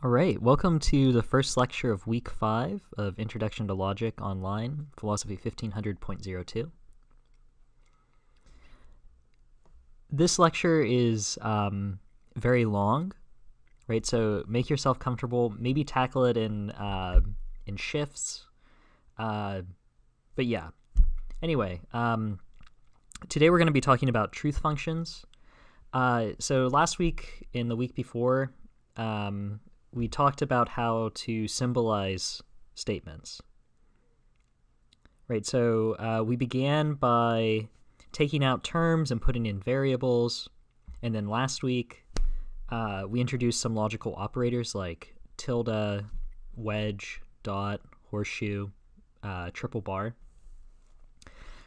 All right, welcome to the first lecture of week 5 of Introduction to Logic Online, Philosophy 1500.02. This lecture is very long, right? So make yourself comfortable. Maybe tackle it in shifts. But yeah. Anyway, today we're going to be talking about truth functions. So last week and the week before, we talked about how to symbolize statements, right? So we began by taking out terms and putting in variables. And then last week, we introduced some logical operators like tilde, wedge, dot, horseshoe, triple bar,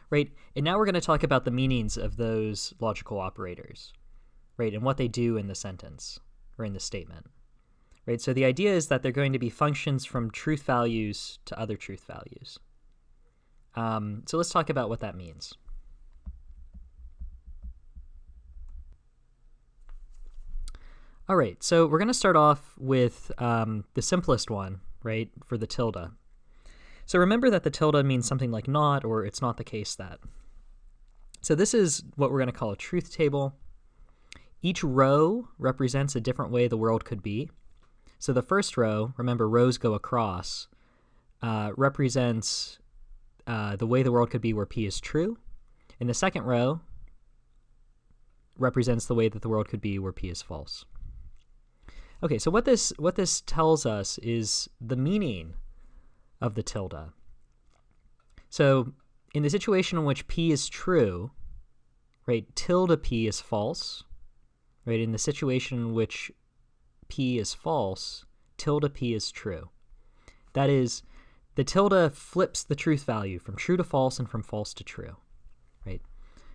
right? And now we're going to talk about the meanings of those logical operators, right? And what they do in the sentence or in the statement. Right, so the idea is that they're going to be functions from truth values to other truth values. So let's talk about what that means. All right, so we're going to start off with the simplest one, right, for the tilde. So remember that the tilde means something like not, or it's not the case that. So this is what we're going to call a truth table. Each row represents a different way the world could be. So the first row, remember rows go across, represents the way the world could be where P is true. And the second row represents the way that the world could be where P is false. Okay, so what this tells us is the meaning of the tilde. So in the situation in which P is true, right, tilde P is false. Right, in the situation in which P is false, tilde P is true. That is, the tilde flips the truth value from true to false and from false to true, right?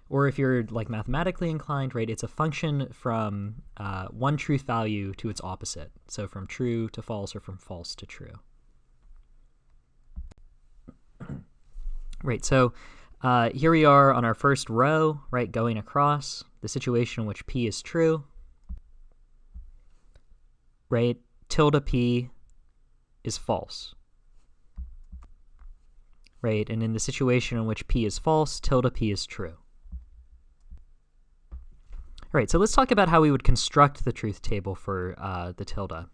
Or if you're like mathematically inclined, right, it's a function from one truth value to its opposite. So from true to false or from false to true. Right, so here we are on our first row, right, going across the situation in which P is true. Right, tilde P is false, right? And in the situation in which P is false, tilde P is true. All right, so let's talk about how we would construct the truth table for the tilde,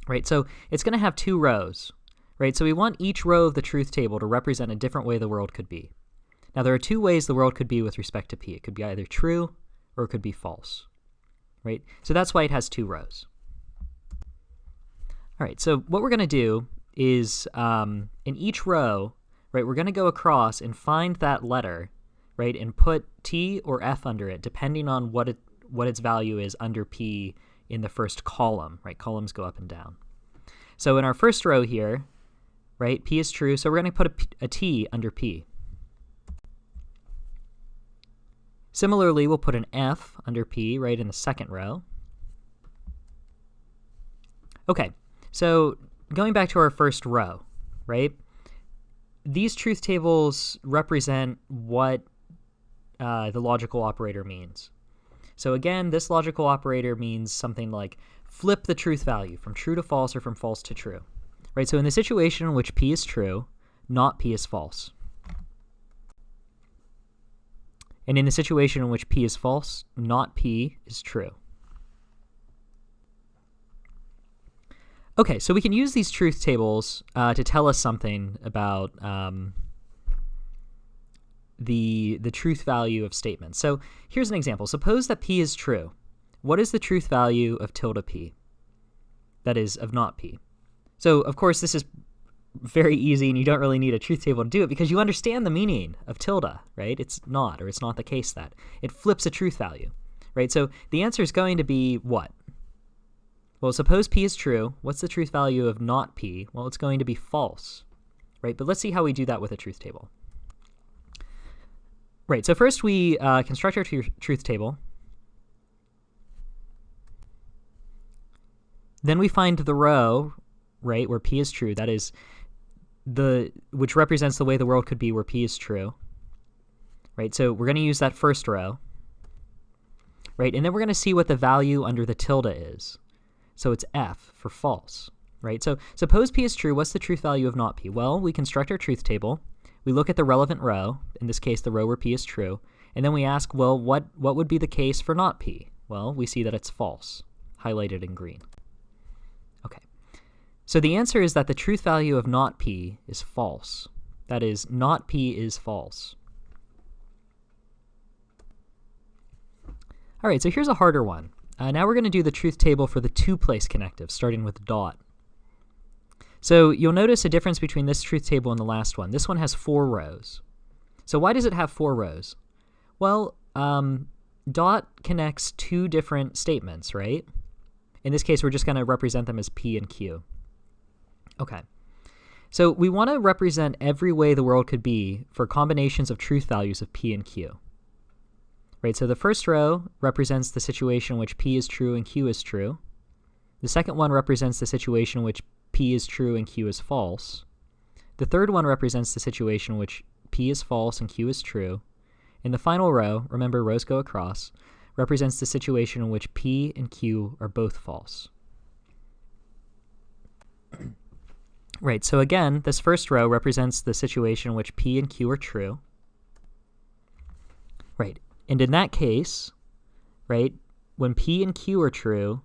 right? So it's going to have two rows, right? So we want each row of the truth table to represent a different way the world could be. Now, there are two ways the world could be with respect to P. It could be either true or it could be false, right? So that's why it has two rows. All right, so what we're going to do is in each row, right, we're going to go across and find that letter, right, and put T or F under it, depending on what its value is under P in the first column, right? Columns go up and down. So in our first row here, right, P is true, so we're going to put a T under P. Similarly, we'll put an F under P right in the second row. Okay. So going back to our first row, right, these truth tables represent what the logical operator means. So again, this logical operator means something like flip the truth value from true to false or from false to true, right? So in the situation in which P is true, not P is false. And in the situation in which P is false, not P is true. Okay, so we can use these truth tables to tell us something about the truth value of statements. So here's an example. Suppose that P is true. What is the truth value of tilde P? That is, of not P. So, of course, this is very easy, and you don't really need a truth table to do it because you understand the meaning of tilde, right? It's not, or it's not the case that. It flips a truth value, right? So the answer is going to be what? Well, suppose P is true. What's the truth value of not P? Well, it's going to be false, right? But let's see how we do that with a truth table. Right, so first we construct our truth table. Then we find the row, right, where P is true. That is, which represents the way the world could be where P is true. Right, so we're going to use that first row. Right, and then we're going to see what the value under the tilde is. So it's F for false, right? So suppose P is true. What's the truth value of not P? Well, we construct our truth table. We look at the relevant row, in this case, the row where P is true, and then we ask, well, what would be the case for not P? Well, we see that it's false, highlighted in green. Okay, so the answer is that the truth value of not P is false. That is, not P is false. All right, so here's a harder one. Now we're going to do the truth table for the two-place connective, starting with dot. So you'll notice a difference between this truth table and the last one. This one has 4 rows. So why does it have 4 rows? Well, dot connects 2 different statements, right? In this case, we're just going to represent them as P and Q. Okay. So we want to represent every way the world could be for combinations of truth values of P and Q. Right, so the first row represents the situation in which P is true and Q is true. The second one represents the situation in which P is true and Q is false. The third one represents the situation in which P is false and Q is true. And the final row, remember rows go across, represents the situation in which P and Q are both false. Right, so again, this first row represents the situation in which P and Q are true. Right. And in that case, right, when P and Q are true,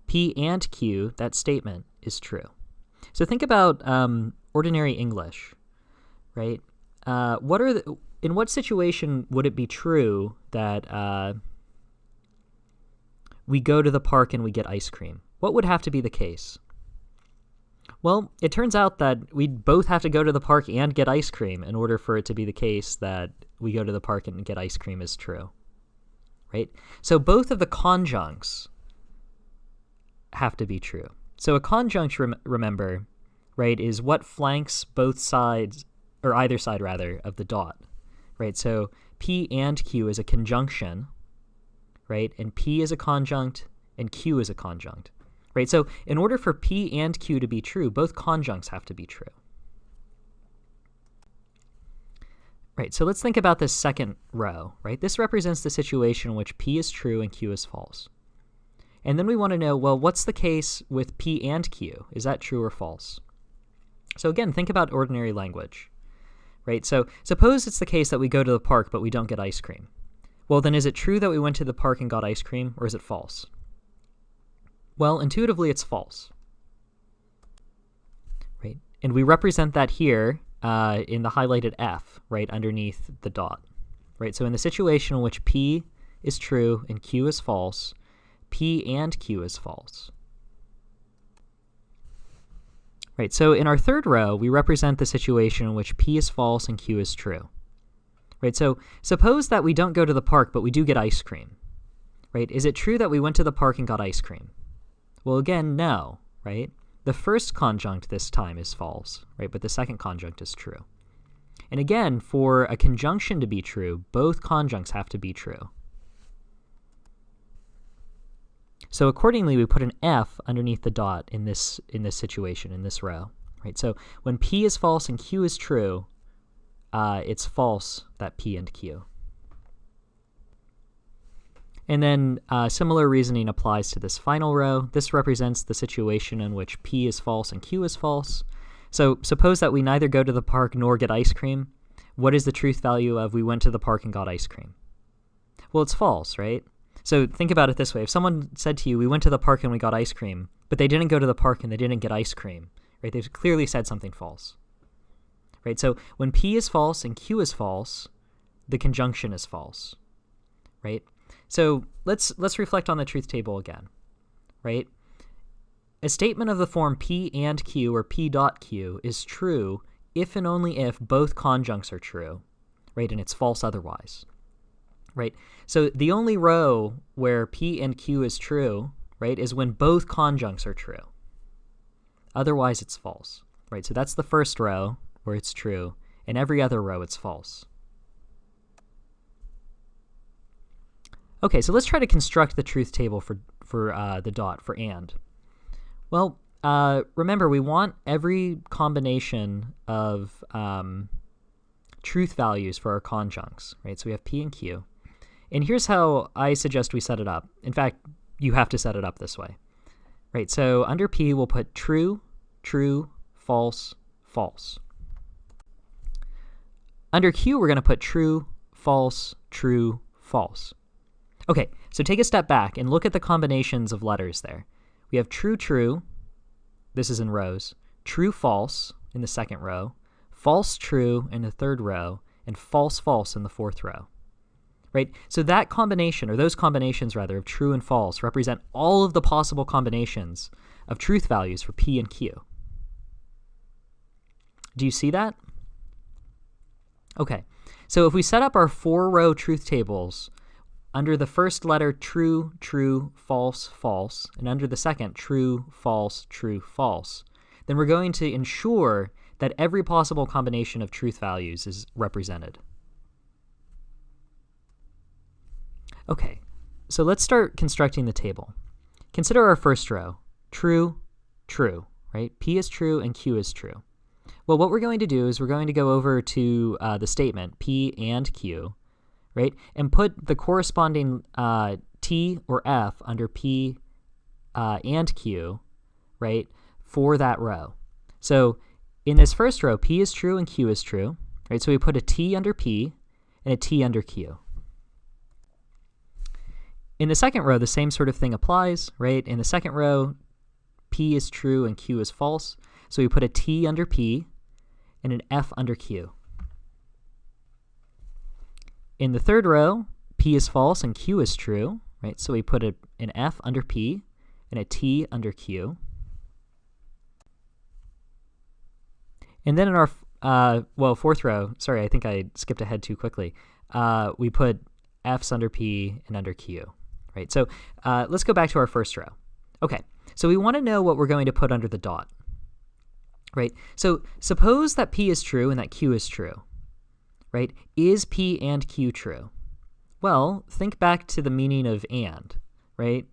P and Q, that statement, is true. So think about ordinary English, right? In what situation would it be true that we go to the park and we get ice cream? What would have to be the case? Well, it turns out that we'd both have to go to the park and get ice cream in order for it to be the case that we go to the park and get ice cream is true, right? So both of the conjuncts have to be true. So a conjunct, remember, right, is what flanks both sides, or either side, rather, of the dot, right? So P and Q is a conjunction, right? And P is a conjunct, and Q is a conjunct. Right, so in order for P and Q to be true, both conjuncts have to be true. Right, so let's think about this second row, right? This represents the situation in which P is true and Q is false. And then we want to know, well, what's the case with P and Q? Is that true or false? So again, think about ordinary language, right? So suppose it's the case that we go to the park, but we don't get ice cream. Well, then is it true that we went to the park and got ice cream, or is it false? Well, intuitively, it's false, right? And we represent that here in the highlighted F, right, underneath the dot, right? So in the situation in which P is true and Q is false, P and Q is false. Right, so in our third row, we represent the situation in which P is false and Q is true. Right, so suppose that we don't go to the park, but we do get ice cream. Right, is it true that we went to the park and got ice cream? Well, again, no, right? The first conjunct this time is false, right? But the second conjunct is true. And again, for a conjunction to be true, both conjuncts have to be true. So accordingly, we put an F underneath the dot in this situation, in this row, right? So when P is false and Q is true, it's false that P and Q. And then similar reasoning applies to this final row. This represents the situation in which P is false and Q is false. So suppose that we neither go to the park nor get ice cream. What is the truth value of we went to the park and got ice cream? Well, it's false, right? So think about it this way. If someone said to you, we went to the park and we got ice cream, but they didn't go to the park and they didn't get ice cream, right? They've clearly said something false, right? So when P is false and Q is false, the conjunction is false, right? So let's reflect on the truth table again, right? A statement of the form P and Q or P dot Q is true if and only if both conjuncts are true, right? And it's false otherwise, right? So the only row where P and Q is true, right, is when both conjuncts are true. Otherwise, it's false, right? So that's the first row where it's true, and every other row it's false. Okay, so let's try to construct the truth table for the dot, for and. Well, remember, we want every combination of truth values for our conjuncts, right? So we have P and Q. And here's how I suggest we set it up. In fact, you have to set it up this way. Right, so under P, we'll put true, true, false, false. Under Q, we're going to put true, false, true, false. Okay, so take a step back and look at the combinations of letters there. We have true, true, this is in rows, true, false in the second row, false, true in the third row, and false, false in the fourth row. Right? So that combination, or those combinations rather, of true and false represent all of the possible combinations of truth values for P and Q. Do you see that? Okay, so if we set up our 4-row truth tables under the first letter true, true, false, false, and under the second true, false, true, false, then we're going to ensure that every possible combination of truth values is represented. Okay, so let's start constructing the table. Consider our first row, true, true, right? P is true and Q is true. Well, what we're going to do is we're going to go over to the statement P and Q, right? And put the corresponding T or F under P and Q, right, for that row. So in this first row, P is true and Q is true, right? So we put a T under P and a T under Q. In the second row, the same sort of thing applies, right? In the second row, P is true and Q is false. So we put a T under P and an F under Q. In the third row, P is false and Q is true, right? So we put an F under P and a T under Q. And then in our, fourth row, sorry, I think I skipped ahead too quickly. We put F's under P and under Q, right? So let's go back to our first row. Okay, so we want to know what we're going to put under the dot, right? So suppose that P is true and that Q is true, right? Is P and Q true? Well, think back to the meaning of and, right?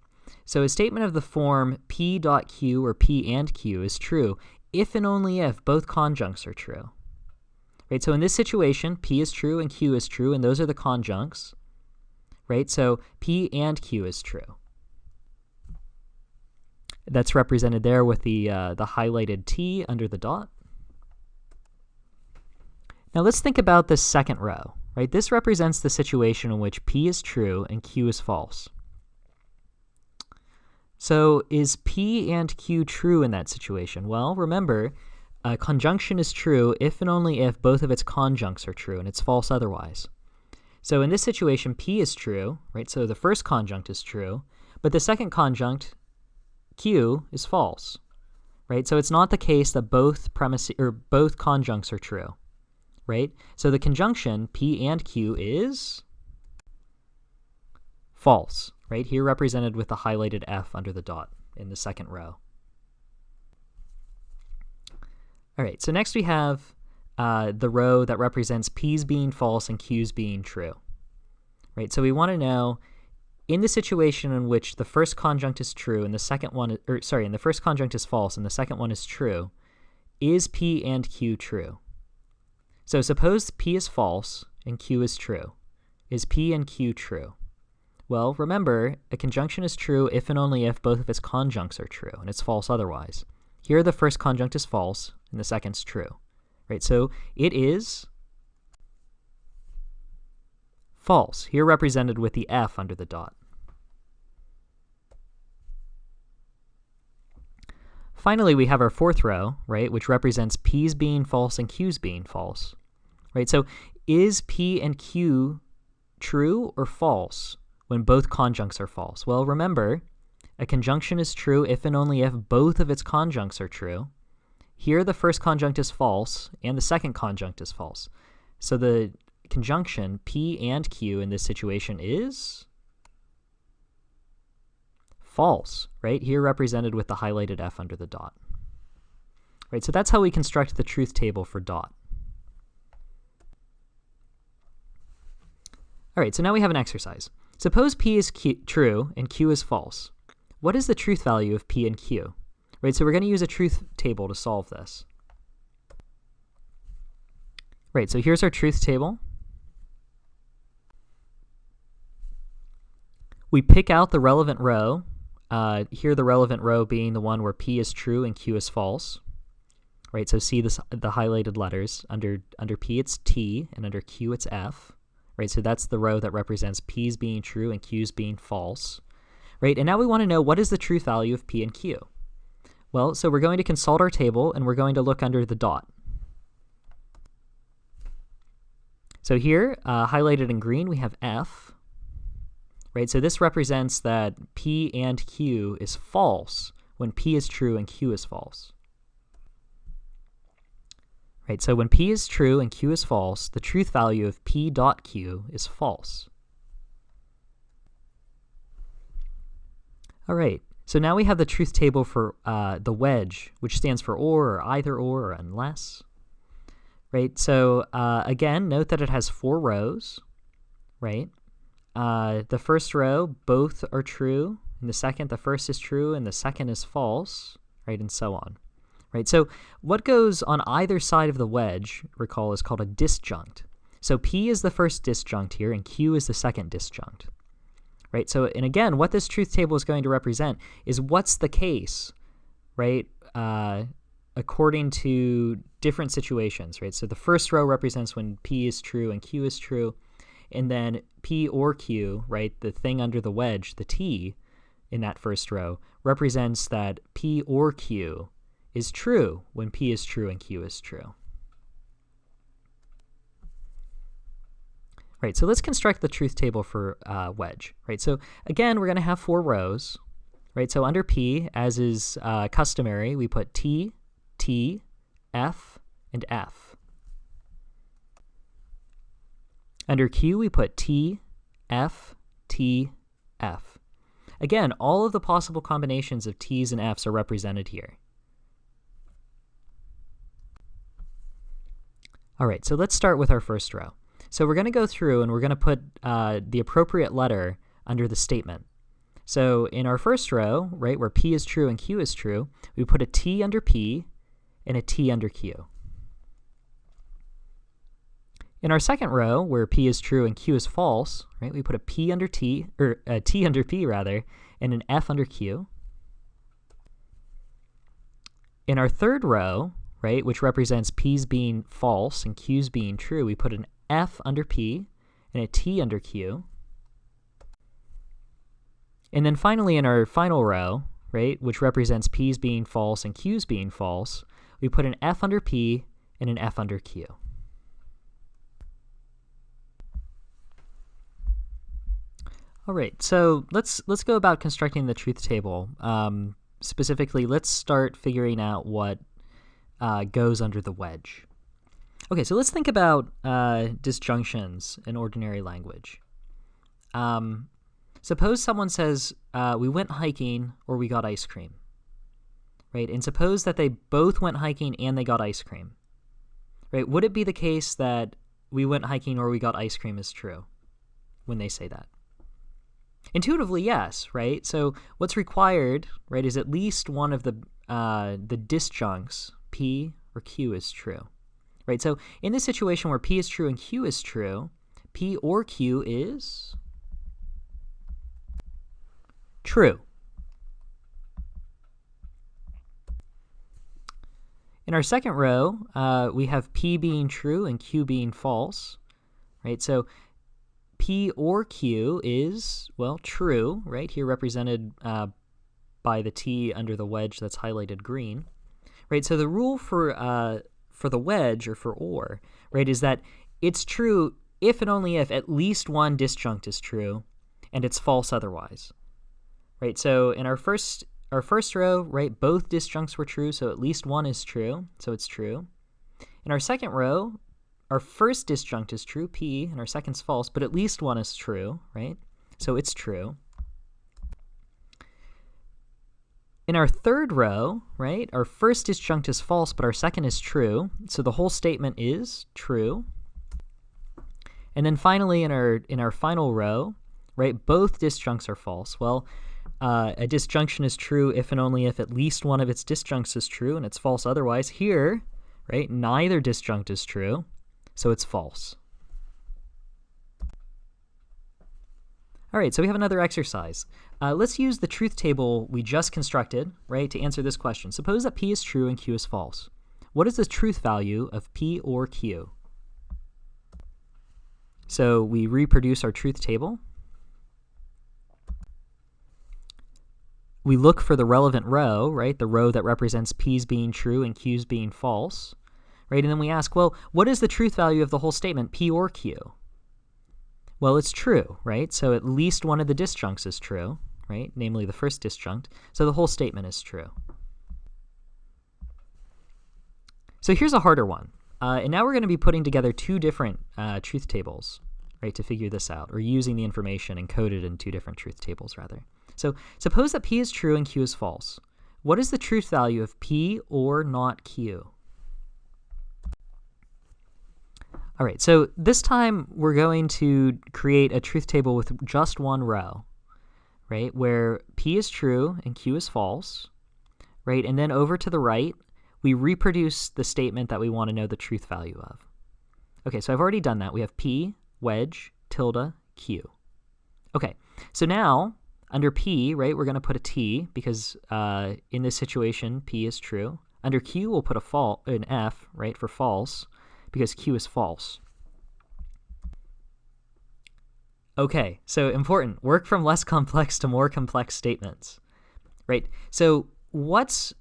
So a statement of the form P dot Q or P and Q is true if and only if both conjuncts are true, right? So in this situation, P is true and Q is true, and those are the conjuncts, right? So P and Q is true. That's represented there with the highlighted T under the dot. Now let's think about this second row, right? This represents the situation in which P is true and Q is false. So is P and Q true in that situation? Well, remember, a conjunction is true if and only if both of its conjuncts are true, and it's false otherwise. So in this situation, P is true, right? So the first conjunct is true, but the second conjunct, Q, is false, right? So it's not the case that both conjuncts are true, right? So the conjunction P and Q is false, right? Here represented with the highlighted F under the dot in the second row. All right, so next we have the row that represents P's being false and Q's being true, right? So we want to know, in the situation in which the first conjunct is true and the second one, and the first conjunct is false and the second one is true, is P and Q true? So suppose P is false and Q is true. Is P and Q true? Well, remember, a conjunction is true if and only if both of its conjuncts are true, and it's false otherwise. Here the first conjunct is false and the second's true, right? So it is false, here represented with the F under the dot. Finally, we have our fourth row, right, which represents P's being false and Q's being false, right? So is P and Q true or false when both conjuncts are false? Well, remember, a conjunction is true if and only if both of its conjuncts are true. Here the first conjunct is false and the second conjunct is false. So the conjunction P and Q in this situation is false, right? Here represented with the highlighted F under the dot. Right, so that's how we construct the truth table for dot. All right, so now we have an exercise. Suppose P is true and Q is false. What is the truth value of P and Q? Right, so we're going to use a truth table to solve this. Right, so here's our truth table. We pick out the relevant row Here the relevant row being the one where P is true and Q is false. Right, so see this, the highlighted letters. Under P it's T, and under Q it's F. Right, so that's the row that represents P's being true and Q's being false. Right, and now we want to know what is the truth value of P and Q. Well, so we're going to consult our table, and we're going to look under the dot. So here, highlighted in green, we have F. Right, so this represents that P and Q is false when P is true and Q is false. Right, so when P is true and Q is false, the truth value of P dot Q is false. All right, so now we have the truth table for the wedge, which stands for or either or unless. Right, so again, note that it has 4 rows, right? The first row, both are true. In the second, the first is true and the second is false, right, and so on. Right, so what goes on either side of the wedge, recall, is called a disjunct. So P is the first disjunct here, and Q is the second disjunct. Right, so, and again, what this truth table is going to represent is what's the case, right, according to different situations, right? So the first row represents when P is true and Q is true, and then P or Q, right, the thing under the wedge, the T in that first row, represents that P or Q is true when P is true and Q is true. Right, so let's construct the truth table for wedge. Right, so again, we're going to have 4 rows. Right, so under P, as is customary, we put T, T, F, and F. Under Q, we put T, F, T, F. Again, all of the possible combinations of T's and F's are represented here. All right, so let's start with our first row. So we're going to go through and we're going to put the appropriate letter under the statement. So in our first row, right, where P is true and Q is true, we put a T under P and a T under Q. In our second row, where P is true and Q is false, right, we put a P under T, or a T under P rather, and an F under Q. In our third row, right, which represents P's being false and Q's being true, we put an F under P and a T under Q. And then finally in our final row, right, which represents P's being false and Q's being false, we put an F under P and an F under Q. All right, so let's go about constructing the truth table. Specifically, let's start figuring out what goes under the wedge. Okay, so let's think about disjunctions in ordinary language. Suppose someone says, we went hiking or we got ice cream, right? And suppose that they both went hiking and they got ice cream, right? Would it be the case that we went hiking or we got ice cream is true when they say that? Intuitively, yes, right? So what's required, right, is at least one of the disjuncts, P or Q, is true, right? So in this situation where P is true and Q is true, P or Q is true. In our second row, we have P being true and Q being false, right? So P or Q is, well, true, right? Here represented by the T under the wedge that's highlighted green, right? So the rule for the wedge, or for or, right, is that it's true if and only if at least one disjunct is true and it's false otherwise, right? So in our first row, right, both disjuncts were true, so at least one is true, so it's true. In our second row, our first disjunct is true, P, and our second's false, but at least one is true, right? So it's true. In our third row, right, our first disjunct is false, but our second is true, so the whole statement is true. And then finally, in our final row, right, both disjuncts are false. Well, a disjunction is true if and only if at least one of its disjuncts is true, and it's false otherwise. Here, right, neither disjunct is true, so it's false. All right, so we have another exercise. let's use the truth table we just constructed, right, to answer this question. Suppose that P is true and Q is false. What is the truth value of P or Q? So we reproduce our truth table. We look for the relevant row, right, the row that represents P's being true and Q's being false, right? And then we ask, well, what is the truth value of the whole statement, P or Q? Well, it's true, right? So at least one of the disjuncts is true, right? Namely the first disjunct. So the whole statement is true. So here's a harder one. And now we're going to be putting together two different truth tables, right, to figure this out, or using the information encoded in two different truth tables, rather. So suppose that P is true and Q is false. What is the truth value of P or not Q? All right, so this time we're going to create a truth table with just one row, right, where P is true and Q is false, right, and then over to the right, we reproduce the statement that we want to know the truth value of. Okay, so I've already done that. We have P, wedge, tilde, Q. Okay, so now under P, right, we're going to put a T because in this situation, P is true. Under Q, we'll put an F, right, for false, because Q is false. Okay, so important. Work from less complex to more complex statements, right? So what's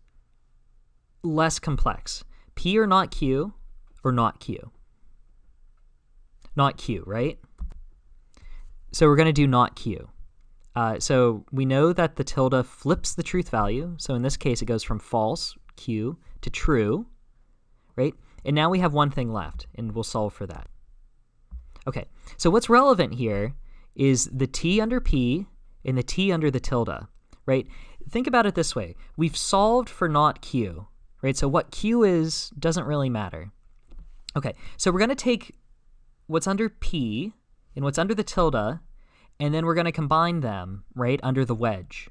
less complex? P or not Q, or not Q? Not Q, right? So we're going to do not Q. So we know that the tilde flips the truth value. So in this case, it goes from false, Q, to true, right? And now we have one thing left, and we'll solve for that. Okay, so what's relevant here is the T under P and the T under the tilde, right? Think about it this way. We've solved for not Q, right? So what Q is doesn't really matter. Okay, so we're going to take what's under P and what's under the tilde, and then we're going to combine them, right, under the wedge.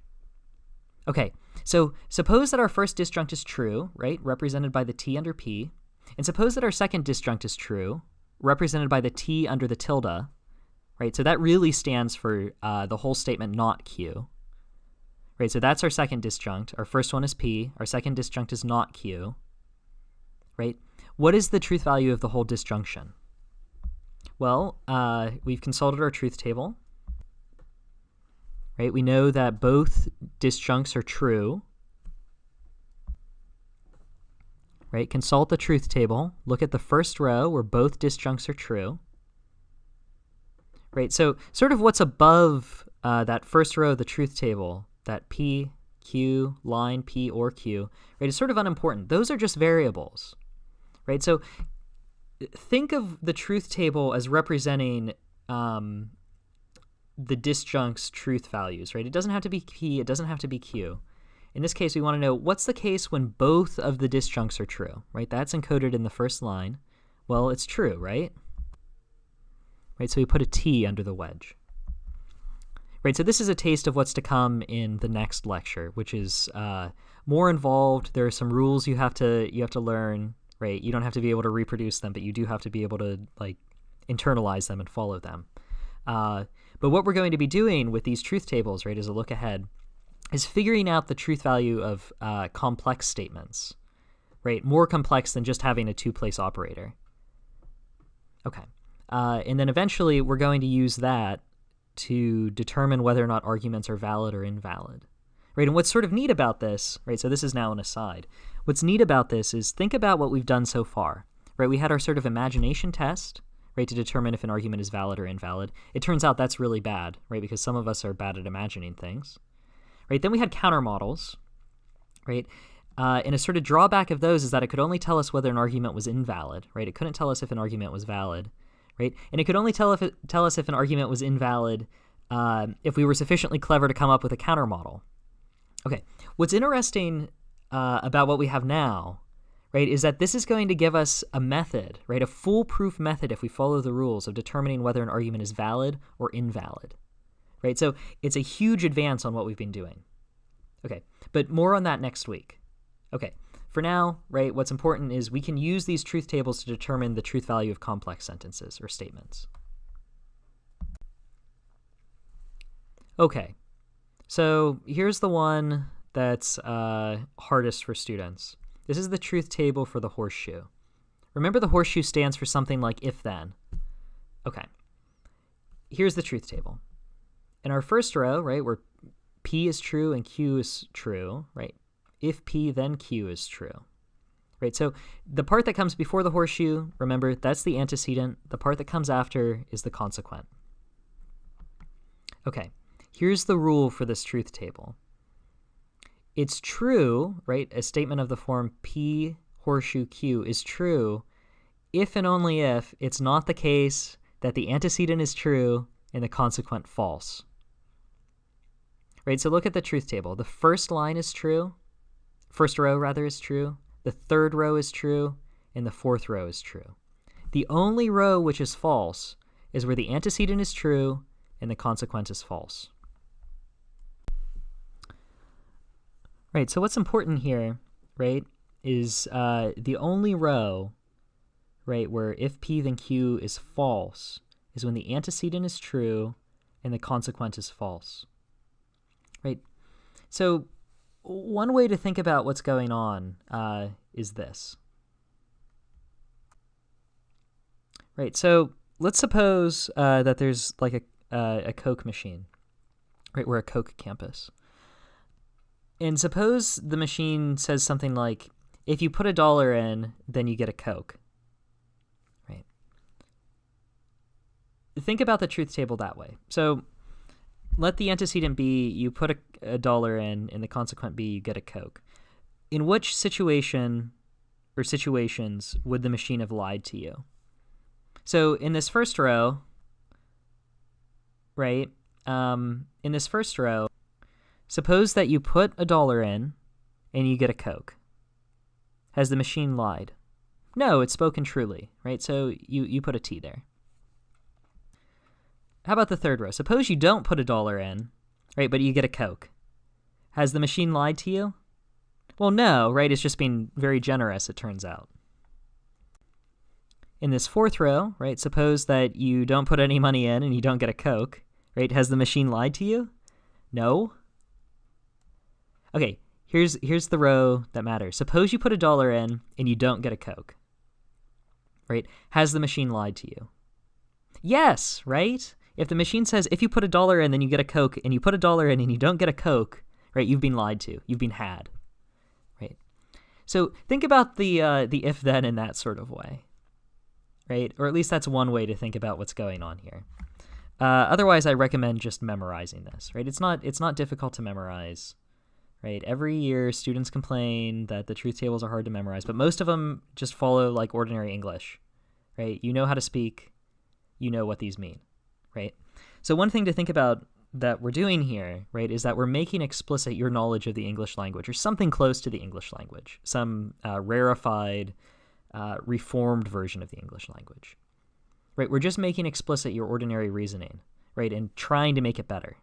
Okay, so suppose that our first disjunct is true, right, represented by the T under P, and suppose that our second disjunct is true, represented by the T under the tilde, right, so that really stands for the whole statement not Q, right, so that's our second disjunct. Our first one is P, our second disjunct is not Q, right? What is the truth value of the whole disjunction? Well, we've consulted our truth table, right? We know that both disjuncts are true, right? Consult the truth table. Look at the first row where both disjuncts are true, right? So sort of what's above that first row of the truth table, that P, Q, line P or Q, right, is sort of unimportant. Those are just variables, right? So think of the truth table as representing the disjunct's truth values, right? It doesn't have to be P, it doesn't have to be Q. In this case, we want to know what's the case when both of the disjuncts are true, right? That's encoded in the first line. Well, it's true, right? Right, so we put a T under the wedge. Right, so this is a taste of what's to come in the next lecture, which is more involved. There are some rules you have to learn, right? You don't have to be able to reproduce them, but you do have to be able to like internalize them and follow them. But what we're going to be doing with these truth tables, right, as a look ahead, is figuring out the truth value of complex statements, right? More complex than just having a two-place operator. Okay. And then eventually we're going to use that to determine whether or not arguments are valid or invalid, right? And what's sort of neat about this, right, so this is now an aside. What's neat about this is think about what we've done so far, right? We had our sort of imagination test, right, to determine if an argument is valid or invalid. It turns out that's really bad, right, because some of us are bad at imagining things, right? Then we had counter models, right? And a sort of drawback of those is that it could only tell us whether an argument was invalid, right? It couldn't tell us if an argument was valid, right? And it could only tell us if an argument was invalid if we were sufficiently clever to come up with a counter model. Okay, what's interesting about what we have now, right, is that this is going to give us a method, right, a foolproof method if we follow the rules of determining whether an argument is valid or invalid, right? So it's a huge advance on what we've been doing. Okay, but more on that next week. Okay, for now, right, what's important is we can use these truth tables to determine the truth value of complex sentences or statements. Okay, So here's the one that's hardest for students. This is the truth table for the horseshoe. Remember, the horseshoe stands for something like if-then. Okay. Here's the truth table. In our first row, right, where P is true and Q is true, right? If P, then Q is true. Right, so the part that comes before the horseshoe, remember, that's the antecedent. The part that comes after is the consequent. Okay, here's the rule for this truth table. It's true, right, a statement of the form P horseshoe Q is true if and only if it's not the case that the antecedent is true and the consequent false. Right, so look at the truth table. The first line is true. First row, rather, is true. The third row is true, and the fourth row is true. The only row which is false is where the antecedent is true and the consequent is false. Right, so what's important here, right, is the only row, right, where if P then Q is false is when the antecedent is true and the consequent is false. Right, so one way to think about what's going on is this. Right, so let's suppose that there's like a Coke machine, right? We're a Coke campus. And suppose the machine says something like, if you put $1 in, then you get a Coke, right? Think about the truth table that way. So let the antecedent be you put a $1 in, and the consequent be you get a Coke. In which situation or situations would the machine have lied to you? So in this first row, right, in this first row, suppose that you put $1 in and you get a Coke. Has the machine lied? No, it's spoken truly, right? So you put a T there. How about the third row? Suppose you don't put $1 in, right, but you get a Coke. Has the machine lied to you? Well, no, right? It's just being very generous, it turns out. In this fourth row, right, suppose that you don't put any money in and you don't get a Coke, right? Has the machine lied to you? No. Okay, here's the row that matters. Suppose you put $1 in and you don't get a Coke, right? Has the machine lied to you? Yes, right? If the machine says, if you put $1 in, then you get a Coke, and you put $1 in and you don't get a Coke, right, you've been lied to. You've been had, right? So think about the if-then in that sort of way, right? Or at least that's one way to think about what's going on here. Otherwise, I recommend just memorizing this, right? It's not difficult to memorize, right? Every year, students complain that the truth tables are hard to memorize, but most of them just follow like ordinary English, right? You know how to speak. You know what these mean, right? So one thing to think about that we're doing here, right, is that we're making explicit your knowledge of the English language, or something close to the English language, some rarefied, reformed version of the English language, right? We're just making explicit your ordinary reasoning, right, and trying to make it better,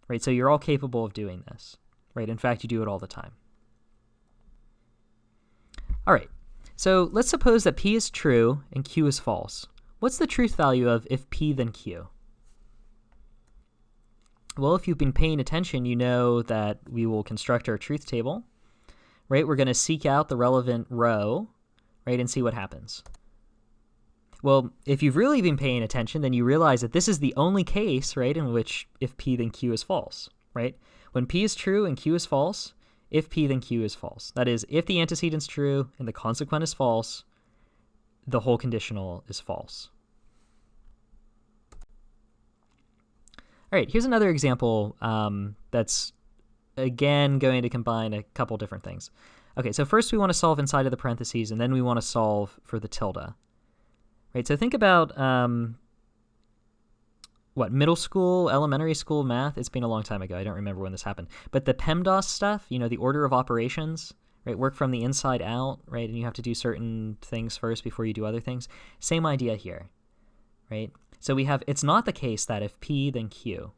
right? So you're all capable of doing this, right? In fact, you do it all the time. All right, so let's suppose that P is true and Q is false. What's the truth value of if P then Q? Well, if you've been paying attention, you know that we will construct our truth table, right? We're going to seek out the relevant row, right, and see what happens. Well, if you've really been paying attention, then you realize that this is the only case, right, in which if P then Q is false, right? When P is true and Q is false, if P then Q is false. That is, if the antecedent's true and the consequent is false, the whole conditional is false. All right, here's another example that's, again, going to combine a couple different things. Okay, so first we want to solve inside of the parentheses, and then we want to solve for the tilde. Right, so think about, middle school, elementary school math? It's been a long time ago. I don't remember when this happened. But the PEMDAS stuff, the order of operations, right, work from the inside out, right, and you have to do certain things first before you do other things. Same idea here, right? So we have, it's not the case that if P, then Q,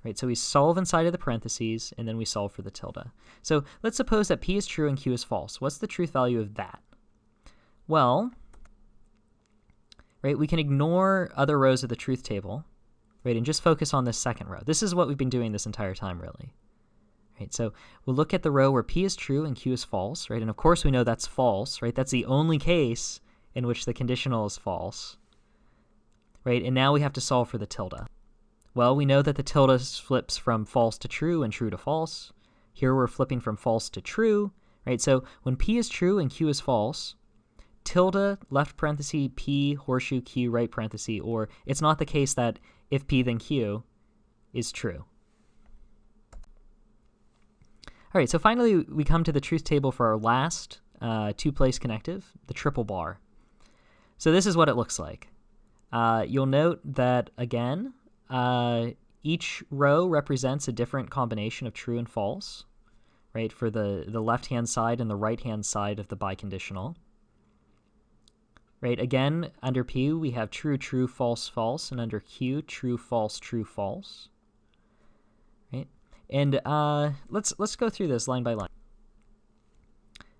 right? So we solve inside of the parentheses, and then we solve for the tilde. So let's suppose that P is true and Q is false. What's the truth value of that? Well, right, we can ignore other rows of the truth table, right? And just focus on this second row. This is what we've been doing this entire time, really. Right, so we'll look at the row where P is true and Q is false, right? And of course we know that's false, right? That's the only case in which the conditional is false, right? And now we have to solve for the tilde. Well, we know that the tilde flips from false to true and true to false. Here we're flipping from false to true, right? So when P is true and Q is false, tilde, left parenthesis, P, horseshoe, Q, right parenthesis, or it's not the case that if P then Q is true. All right, so finally we come to the truth table for our last two-place connective, the triple bar. So this is what it looks like. You'll note that, again, each row represents a different combination of true and false, right, for the left-hand side and the right-hand side of the biconditional. Right, again, under P we have true, true, false, false, and under Q, true, false, true, false. Right? And let's go through this line by line.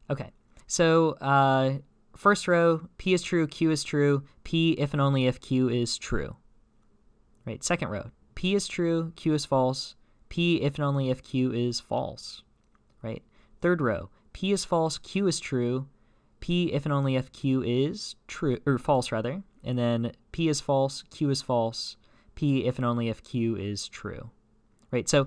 Okay, so first row, P is true, Q is true, P if and only if Q is true. Right, second row, P is true, Q is false, P if and only if Q is false. Right, third row, P is false, Q is true, P if and only if Q is true, or false rather, and then P is false, Q is false, P if and only if Q is true. Right, so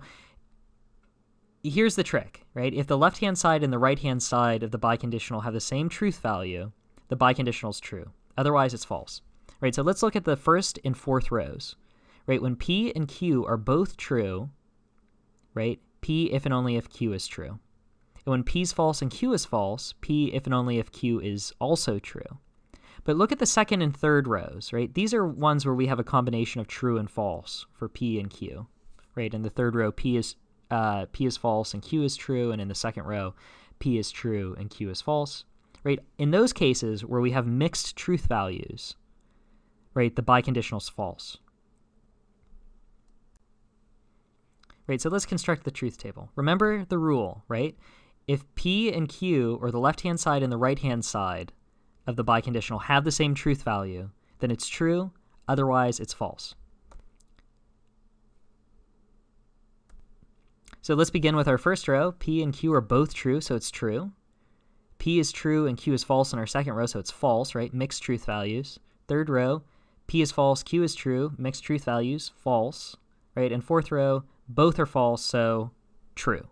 here's the trick, right? If the left-hand side and the right-hand side of the biconditional have the same truth value, the biconditional is true. Otherwise, it's false. Right, so let's look at the first and fourth rows. Right, when P and Q are both true, right, P if and only if Q is true. And when P is false and Q is false, P if and only if Q is also true. But look at the second and third rows, right? These are ones where we have a combination of true and false for P and Q. Right, in the third row, P is false and Q is true, and in the second row, P is true and Q is false. Right, in those cases where we have mixed truth values, right, the biconditional is false. Right, so let's construct the truth table. Remember the rule, right? If P and Q, or the left-hand side and the right-hand side of the biconditional, have the same truth value, then it's true, otherwise it's false. So let's begin with our first row. P and Q are both true, so it's true. P is true and Q is false in our second row, so it's false, right? Mixed truth values. Third row, P is false, Q is true, mixed truth values, false, right? And fourth row, both are false, so true,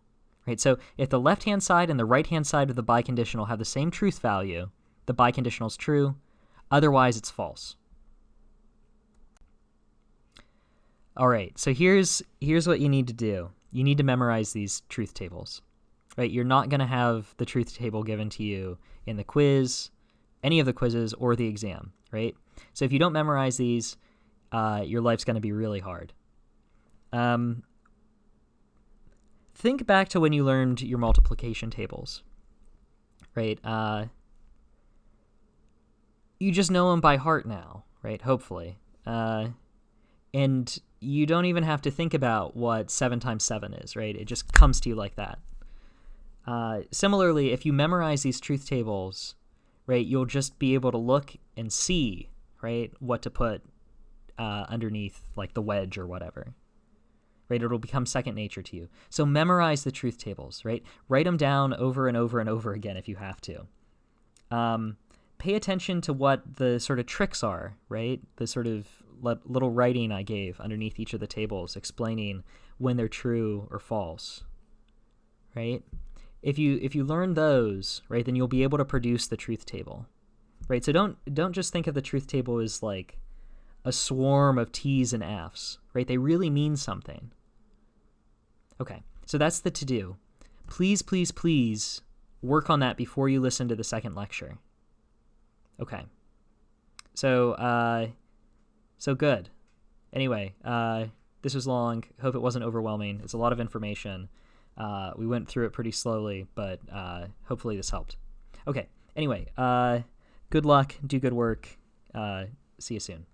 right? So if the left-hand side and the right-hand side of the biconditional have the same truth value, the biconditional is true, otherwise it's false. All right, so here's what you need to do. You need to memorize these truth tables, right? You're not going to have the truth table given to you in the quiz, any of the quizzes, or the exam, right? So if you don't memorize these, your life's going to be really hard. Think back to when you learned your multiplication tables, right? You just know them by heart now, right? Hopefully. And you don't even have to think about what 7 times 7 is, right? It just comes to you like that. Similarly, if you memorize these truth tables, right, you'll just be able to look and see, right, what to put underneath, like the wedge or whatever. Right, it'll become second nature to you. So memorize the truth tables, right? Write them down over and over and over again if you have to. Pay attention to what the sort of tricks are, right? The sort of little writing I gave underneath each of the tables explaining when they're true or false, right? If you learn those, right, then you'll be able to produce the truth table, right? So don't just think of the truth table as like a swarm of T's and F's, right? They really mean something. Okay, so that's the to-do. Please, please, please work on that before you listen to the second lecture. Okay, so good. Anyway, this was long. Hope it wasn't overwhelming. It's a lot of information. We went through it pretty slowly, but hopefully this helped. Okay, anyway, good luck. Do good work. See you soon.